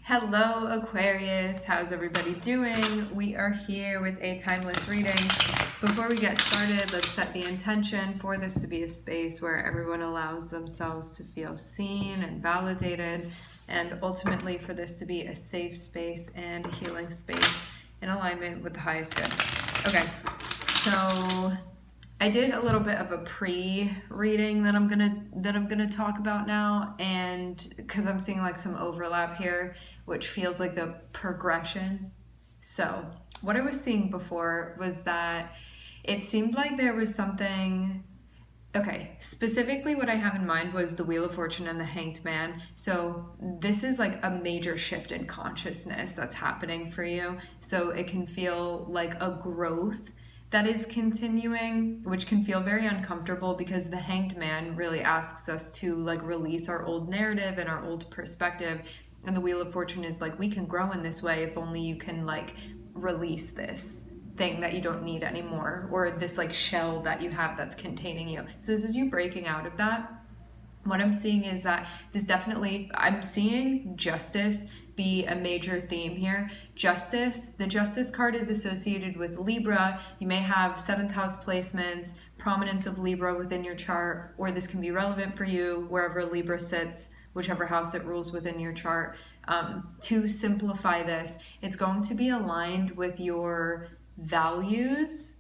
Hello Aquarius, how's everybody doing? We are here with a timeless reading. Before we get started, let's set the intention for this to be a space where everyone allows themselves to feel seen and validated, and ultimately for this to be a safe space and a healing space in alignment with the highest good. Okay, so I did a little bit of a pre-reading that I'm gonna talk about now, and because I'm seeing like some overlap here, which feels like the progression. So what I was seeing before was that it seemed like there was something. Okay, specifically what I have in mind was the Wheel of Fortune and the Hanged Man. So this is like a major shift in consciousness that's happening for you. So it can feel like a growth that is continuing, which can feel very uncomfortable because the Hanged Man really asks us to like release our old narrative and our old perspective. And the Wheel of Fortune is like, we can grow in this way if only you can like release this thing that you don't need anymore, or this like shell that you have that's containing you. So this is you breaking out of that. What I'm seeing is that I'm seeing justice be a major theme here. Justice, the Justice card is associated with Libra. You may have 7th house placements, prominence of Libra within your chart, or this can be relevant for you wherever Libra sits, whichever house it rules within your chart. To simplify this, it's going to be aligned with your values.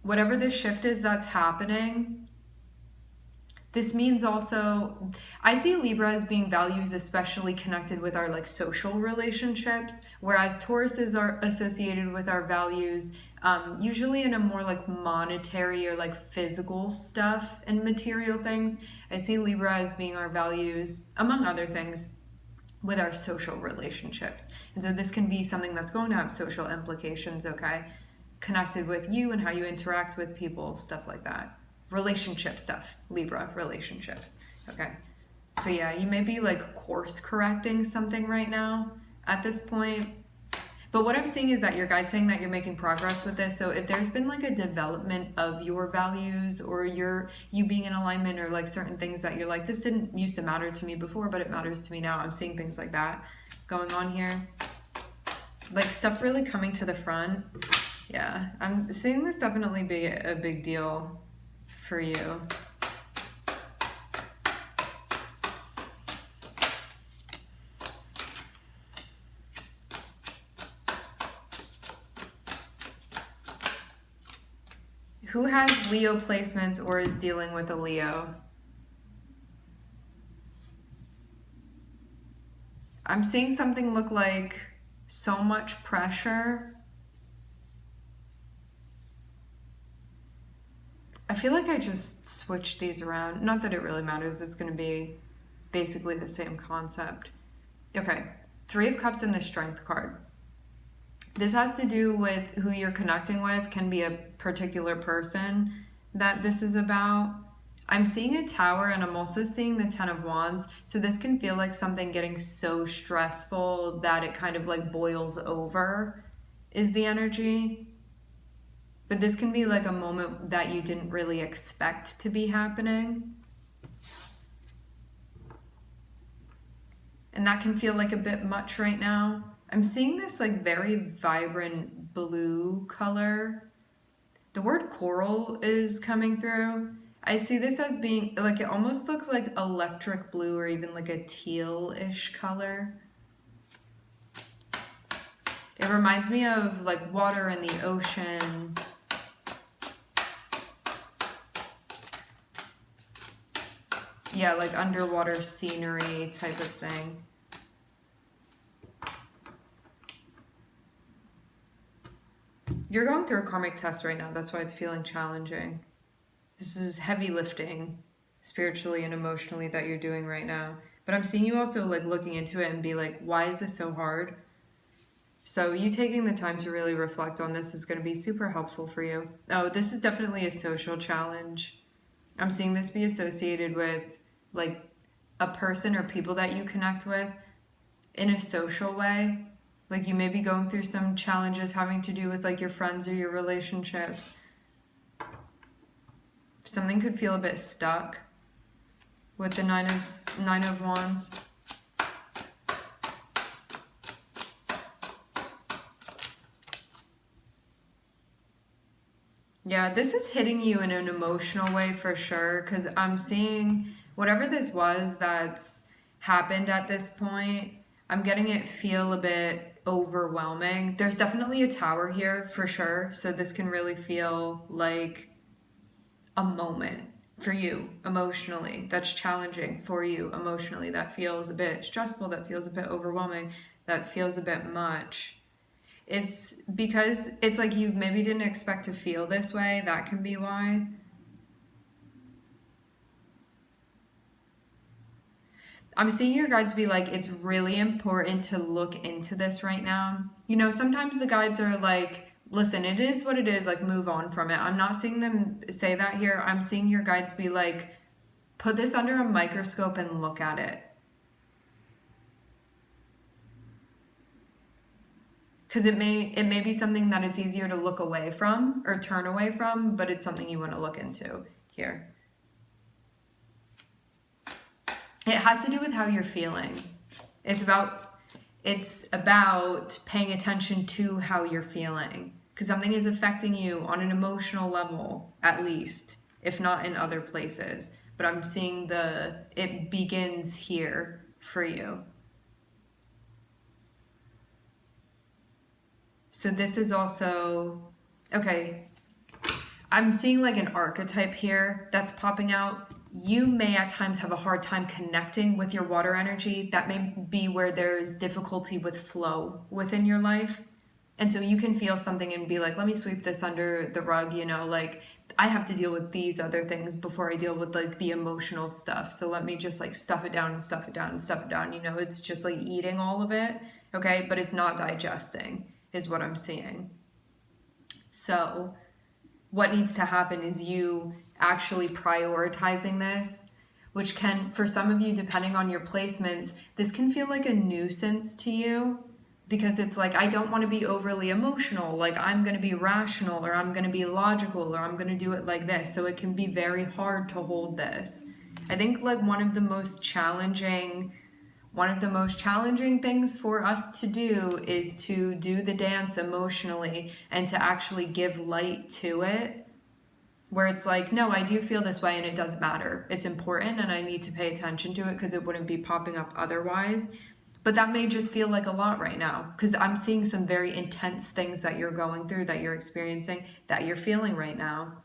Whatever the shift is that's happening, this means also, I see Libra as being values especially connected with our like social relationships, whereas Tauruses are associated with our values usually in a more like monetary or like physical stuff and material things. I see Libra as being our values, among other things, with our social relationships. And so this can be something that's going to have social implications, okay? Connected with you and how you interact with people, stuff like that. Relationship stuff, Libra, relationships, okay? So yeah, you may be like course correcting something right now at this point. But what I'm seeing is that your guide's saying that you're making progress with this. So if there's been like a development of your values, or you being in alignment, or like certain things that you're like, this didn't used to matter to me before, but it matters to me now. I'm seeing things like that going on here. Like stuff really coming to the front. Yeah, I'm seeing this definitely be a big deal for you. Who has Leo placements or is dealing with a Leo? I'm seeing something look like so much pressure. I feel like I just switched these around. Not that it really matters. It's going to be basically the same concept. Okay, 3 of Cups and the Strength card. This has to do with who you're connecting with. Can be a particular person that this is about. I'm seeing a Tower, and I'm also seeing the 10 of Wands. So this can feel like something getting so stressful that it kind of like boils over is the energy. But this can be like a moment that you didn't really expect to be happening. And that can feel like a bit much right now. I'm seeing this like very vibrant blue color. The word coral is coming through. I see this as being like, it almost looks like electric blue, or even like a teal-ish color. It reminds me of like water in the ocean. Yeah, like underwater scenery type of thing. You're going through a karmic test right now. That's why it's feeling challenging. This is heavy lifting spiritually and emotionally that you're doing right now. But I'm seeing you also like looking into it and be like, why is this so hard? So you taking the time to really reflect on this is going to be super helpful for you. Oh, this is definitely a social challenge. I'm seeing this be associated with like a person or people that you connect with in a social way. Like you may be going through some challenges having to do with like your friends or your relationships. Something could feel a bit stuck with the Nine of Wands. Yeah, this is hitting you in an emotional way for sure, because I'm seeing whatever this was that's happened at this point, I'm getting it feel a bit overwhelming. There's definitely a tower here for sure, so this can really feel like a moment for you emotionally that's challenging for you emotionally, that feels a bit stressful, that feels a bit overwhelming, that feels a bit much. It's because it's like you maybe didn't expect to feel this way. That can be why. I'm seeing your guides be like, it's really important to look into this right now. You know, sometimes the guides are like, listen, it is what it is, like, move on from it. I'm not seeing them say that here. I'm seeing your guides be like, put this under a microscope and look at it. Because it may be something that it's easier to look away from or turn away from, but it's something you want to look into here. It has to do with how you're feeling. It's about paying attention to how you're feeling, because something is affecting you on an emotional level, at least, if not in other places. But I'm seeing it begins here for you. So this is also, okay, I'm seeing like an archetype here that's popping out. You may at times have a hard time connecting with your water energy. That may be where there's difficulty with flow within your life. And so you can feel something and be like, let me sweep this under the rug, you know, like I have to deal with these other things before I deal with like the emotional stuff. So let me just like stuff it down and stuff it down and stuff it down. You know, it's just like eating all of it, okay? But it's not digesting is what I'm seeing. So what needs to happen is you actually prioritizing this, which can, for some of you, depending on your placements, this can feel like a nuisance to you, because it's like, I don't want to be overly emotional, like I'm going to be rational, or I'm going to be logical, or I'm going to do it like this. So it can be very hard to hold this. I think like one of the most challenging things for us to do is to do the dance emotionally and to actually give light to it, where it's like, no, I do feel this way and it does matter. It's important and I need to pay attention to it because it wouldn't be popping up otherwise. But that may just feel like a lot right now, because I'm seeing some very intense things that you're going through, that you're experiencing, that you're feeling right now.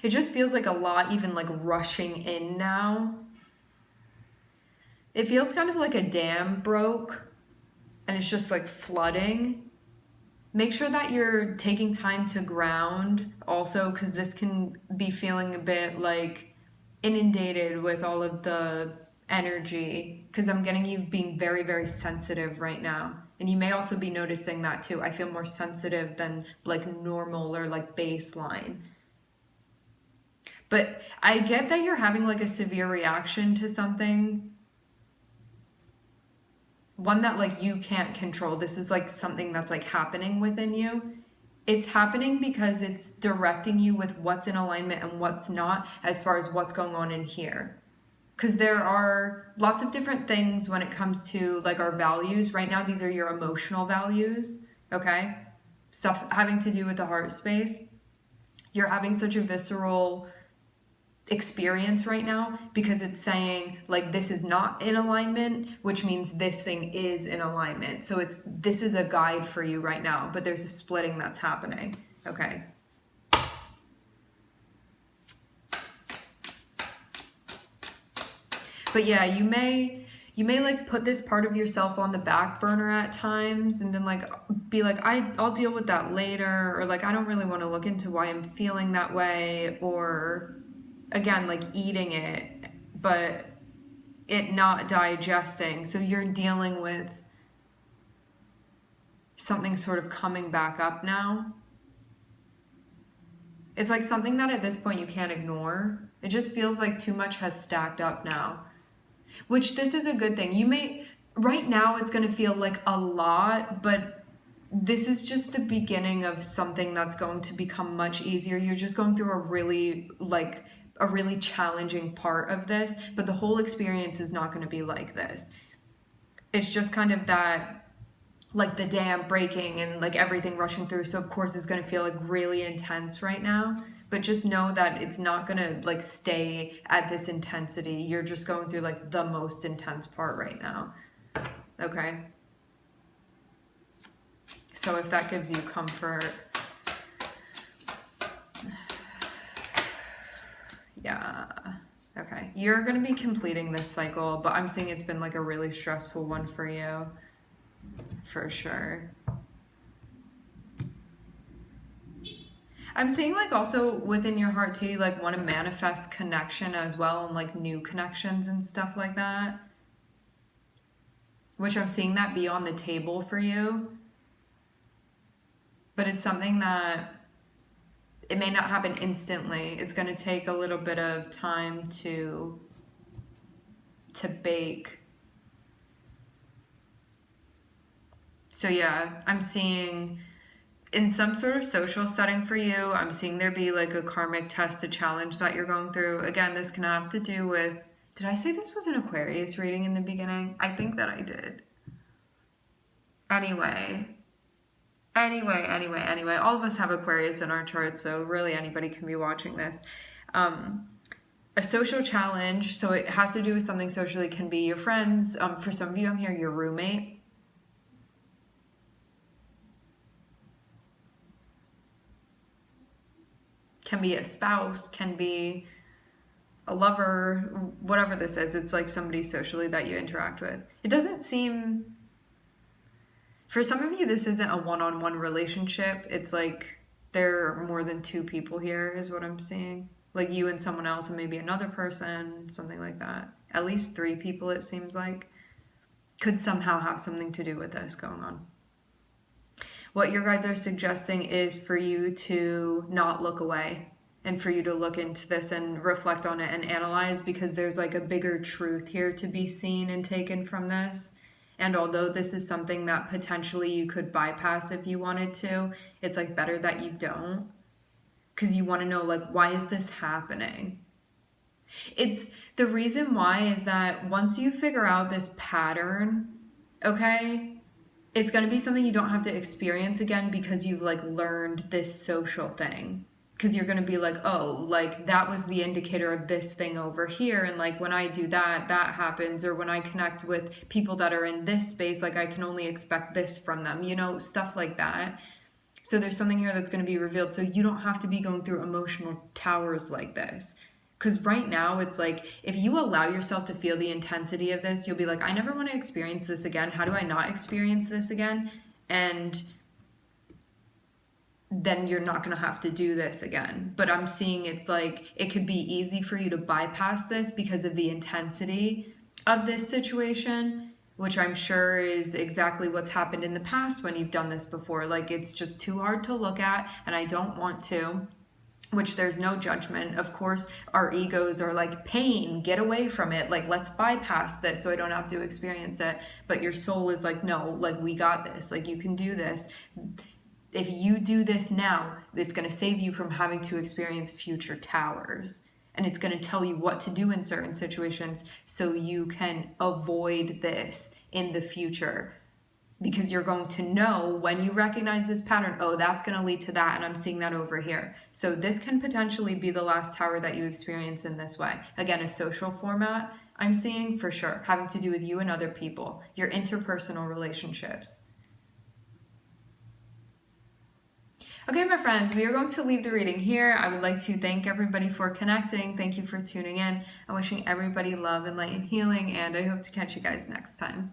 It just feels like a lot, even like rushing in now. It feels kind of like a dam broke and it's just like flooding. Make sure that you're taking time to ground also, because this can be feeling a bit like inundated with all of the energy, because I'm getting you being very, very sensitive right now. And you may also be noticing that too. I feel more sensitive than like normal or like baseline. But I get that you're having like a severe reaction to something. One that like you can't control. This is like something that's like happening within you. It's happening because it's directing you with what's in alignment and what's not, as far as what's going on in here. Because there are lots of different things when it comes to like our values. Right now, these are your emotional values, okay? Stuff having to do with the heart space. You're having such a visceral experience right now because it's saying like this is not in alignment, which means this thing is in alignment. So this is a guide for you right now, but there's a splitting that's happening. Okay. But yeah, you may like put this part of yourself on the back burner at times, and then like be like, I'll deal with that later, or like I don't really want to look into why I'm feeling that way, or again, like eating it, but it not digesting. So you're dealing with something sort of coming back up now. It's like something that at this point you can't ignore. It just feels like too much has stacked up now, which this is a good thing. Right now it's going to feel like a lot, but this is just the beginning of something that's going to become much easier. You're just going through a really challenging part of this, but the whole experience is not going to be like this. It's just kind of that like the dam breaking and like everything rushing through. So of course it's going to feel like really intense right now, but just know that it's not going to like stay at this intensity. You're just going through like the most intense part right now. Okay. So if that gives you comfort, yeah. Okay. You're going to be completing this cycle, but I'm seeing it's been like a really stressful one for you. For sure. I'm seeing like also within your heart too, you like want to manifest connection as well, and like new connections and stuff like that. Which I'm seeing that be on the table for you. But it's something that it may not happen instantly. It's going to take a little bit of time to bake. So yeah, I'm seeing in some sort of social setting for you, I'm seeing there be like a karmic test, a challenge that you're going through. Again, this can have to do with, did I say this was an Aquarius reading in the beginning? I think that I did. Anyway, all of us have Aquarius in our charts, so really anybody can be watching this. A social challenge, so it has to do with something socially, can be your friends. For some of you, I'm here, your roommate. Can be a spouse, can be a lover, whatever this is. It's like somebody socially that you interact with. It doesn't seem... For some of you, this isn't a one-on-one relationship. It's like there are more than two people here is what I'm seeing. Like you and someone else and maybe another person, something like that. At least 3 people, it seems like, could somehow have something to do with this going on. What your guides are suggesting is for you to not look away and for you to look into this and reflect on it and analyze, because there's like a bigger truth here to be seen and taken from this. And although this is something that potentially you could bypass if you wanted to, it's like better that you don't, because you want to know like, why is this happening? It's the reason why is that once you figure out this pattern, okay, it's going to be something you don't have to experience again, because you've like learned this social thing. Because you're going to be like, oh, like that was the indicator of this thing over here. And like when I do that, that happens. Or when I connect with people that are in this space, like I can only expect this from them, you know, stuff like that. So there's something here that's going to be revealed. So you don't have to be going through emotional towers like this. Because right now it's like, if you allow yourself to feel the intensity of this, you'll be like, I never want to experience this again. How do I not experience this again? And then you're not going to have to do this again. But I'm seeing it's like, it could be easy for you to bypass this because of the intensity of this situation, which I'm sure is exactly what's happened in the past when you've done this before. Like, it's just too hard to look at, and I don't want to. Which there's no judgment. Of course, our egos are like, pain, get away from it. Like, let's bypass this so I don't have to experience it. But your soul is like, no, like, we got this. Like, you can do this. If you do this now, it's going to save you from having to experience future towers. And it's going to tell you what to do in certain situations so you can avoid this in the future. Because you're going to know when you recognize this pattern, oh, that's going to lead to that, and I'm seeing that over here. So this can potentially be the last tower that you experience in this way. Again, a social format, I'm seeing for sure, having to do with you and other people, your interpersonal relationships. Okay, my friends, we are going to leave the reading here. I would like to thank everybody for connecting. Thank you for tuning in. I'm wishing everybody love and light and healing, and I hope to catch you guys next time.